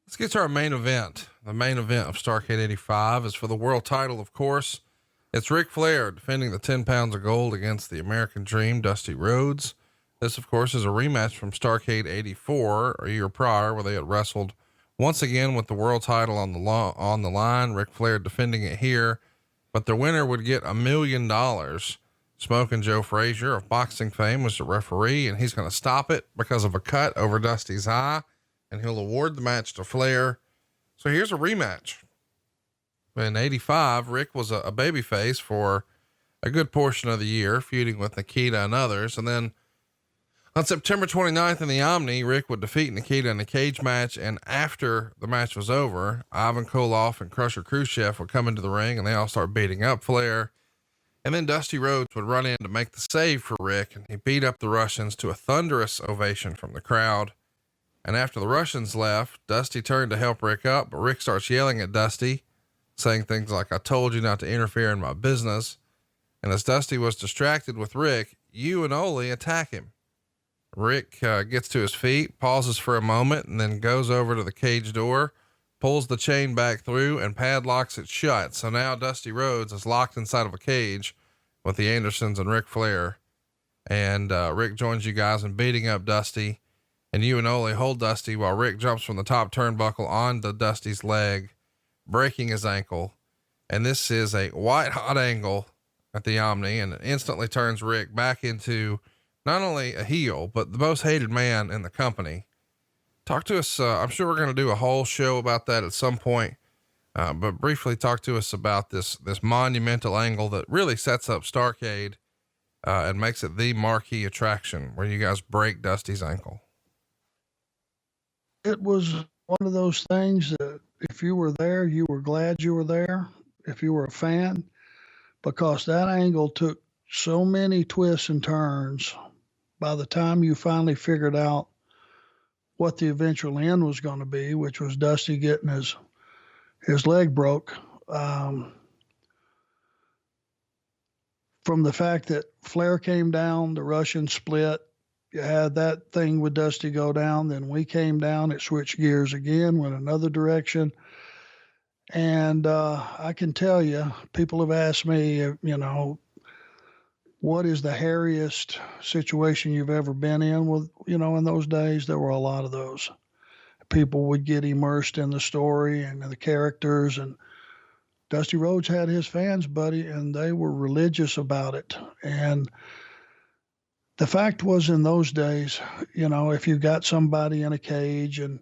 Let's get to our main event. The main event of Starrcade 85 is for the world title, of course. It's Ric Flair defending the 10 pounds of gold against the American Dream, Dusty Rhodes. This, of course, is a rematch from Starrcade 84, a year prior, where they had wrestled once again with the world title on the line. Ric Flair defending it here, but the winner would get $1 million. Smoking Joe Frazier of boxing fame was the referee, and he's going to stop it because of a cut over Dusty's eye, and he'll award the match to Flair. So here's a rematch. In 85, Rick was a babyface for a good portion of the year, feuding with Nikita and others. And then on September 29th in the Omni, Rick would defeat Nikita in a cage match. And after the match was over, Ivan Koloff and Crusher Khrushchev would come into the ring, and they all start beating up Flair. And then Dusty Rhodes would run in to make the save for Rick, and he beat up the Russians to a thunderous ovation from the crowd. And after the Russians left, Dusty turned to help Rick up, but Rick starts yelling at Dusty, saying things like, "I told you not to interfere in my business." And as Dusty was distracted with Rick, you and Ole attack him. Rick gets to his feet, pauses for a moment, and then goes over to the cage door, pulls the chain back through, and padlocks it shut. So now Dusty Rhodes is locked inside of a cage with the Andersons and Ric Flair. And Rick joins you guys in beating up Dusty. And you and Ole hold Dusty while Rick jumps from the top turnbuckle onto Dusty's leg, breaking his ankle. And this is a white hot angle at the Omni, and it instantly turns Rick back into not only a heel, but the most hated man in the company. Talk to us. I'm sure we're going to do a whole show about that at some point. But briefly talk to us about this monumental angle that really sets up Starrcade, and makes it the marquee attraction where you guys break Dusty's ankle. It was one of those things that if you were there, you were glad you were there, if you were a fan, because that angle took so many twists and turns. By the time you finally figured out what the eventual end was going to be, which was Dusty getting his leg broke, from the fact that Flair came down, the Russians split, you had that thing with Dusty go down, then we came down, it switched gears again, went another direction. And I can tell you, people have asked me, what is the hairiest situation you've ever been in? Well, in those days, there were a lot of those. People would get immersed in the story and the characters, and Dusty Rhodes had his fans, buddy, and they were religious about it. And the fact was, in those days, if you got somebody in a cage and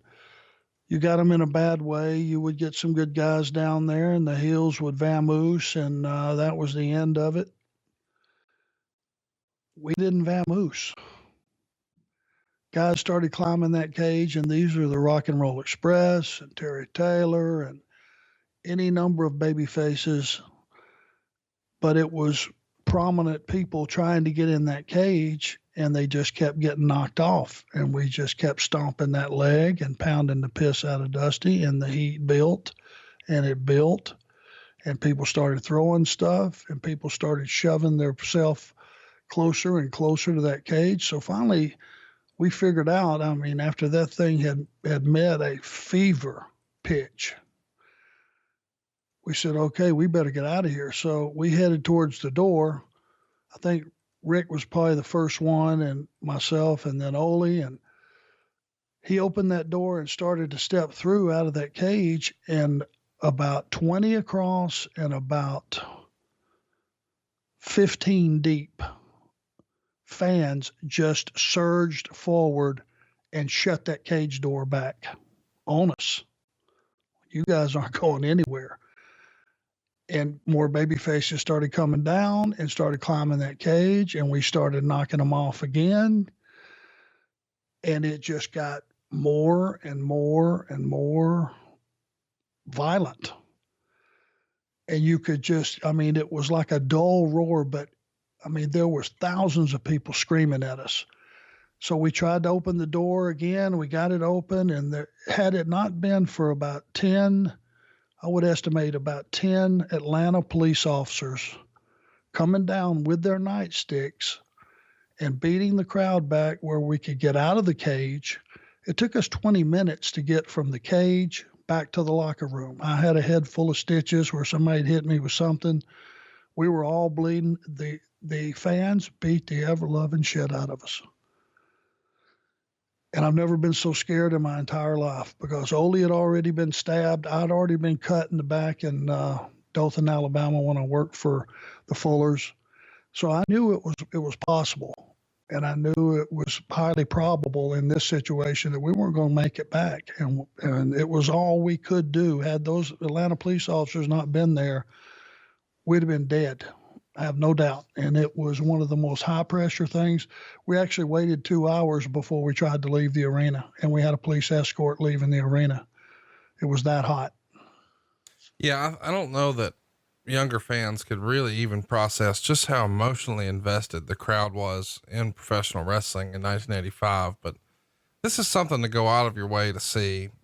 you got them in a bad way, you would get some good guys down there and the heels would vamoose, and that was the end of it. We didn't vamoose. Guys started climbing that cage, and these are the Rock and Roll Express and Terry Taylor and any number of baby faces, but it was prominent people trying to get in that cage, and they just kept getting knocked off, and we just kept stomping that leg and pounding the piss out of Dusty, and the heat built, and people started throwing stuff, and people started shoving themselves closer and closer to that cage. So finally we figured out, after that thing had met a fever pitch, we said, okay, we better get out of here. So we headed towards the door. I think Rick was probably the first one, and myself, and then Ole, and he opened that door and started to step through out of that cage, and about 20 across and about 15 deep fans just surged forward and shut that cage door back on us. You guys aren't going anywhere. And more baby faces started coming down and started climbing that cage, and we started knocking them off again. And it just got more and more and more violent. And you could just, it was like a dull roar, but there was thousands of people screaming at us. So we tried to open the door again. We got it open, and had it not been for about 10, I would estimate about 10 Atlanta police officers coming down with their nightsticks and beating the crowd back where we could get out of the cage It took us 20 minutes to get from the cage back to the locker room. I had a head full of stitches where somebody had hit me with something. We were all bleeding. The fans beat the ever-loving shit out of us. And I've never been so scared in my entire life because Ole had already been stabbed. I'd already been cut in the back in Dothan, Alabama when I worked for the Fullers. So I knew it was possible. And I knew it was highly probable in this situation that we weren't going to make it back. And it was all we could do. Had those Atlanta police officers not been there, we'd have been dead. I have no doubt. And it was one of the most high pressure things. We actually waited 2 hours before we tried to leave the arena, and we had a police escort leaving the arena. It was that hot. Yeah. I don't know that younger fans could really even process just how emotionally invested the crowd was in professional wrestling in 1985. But this is something to go out of your way to see.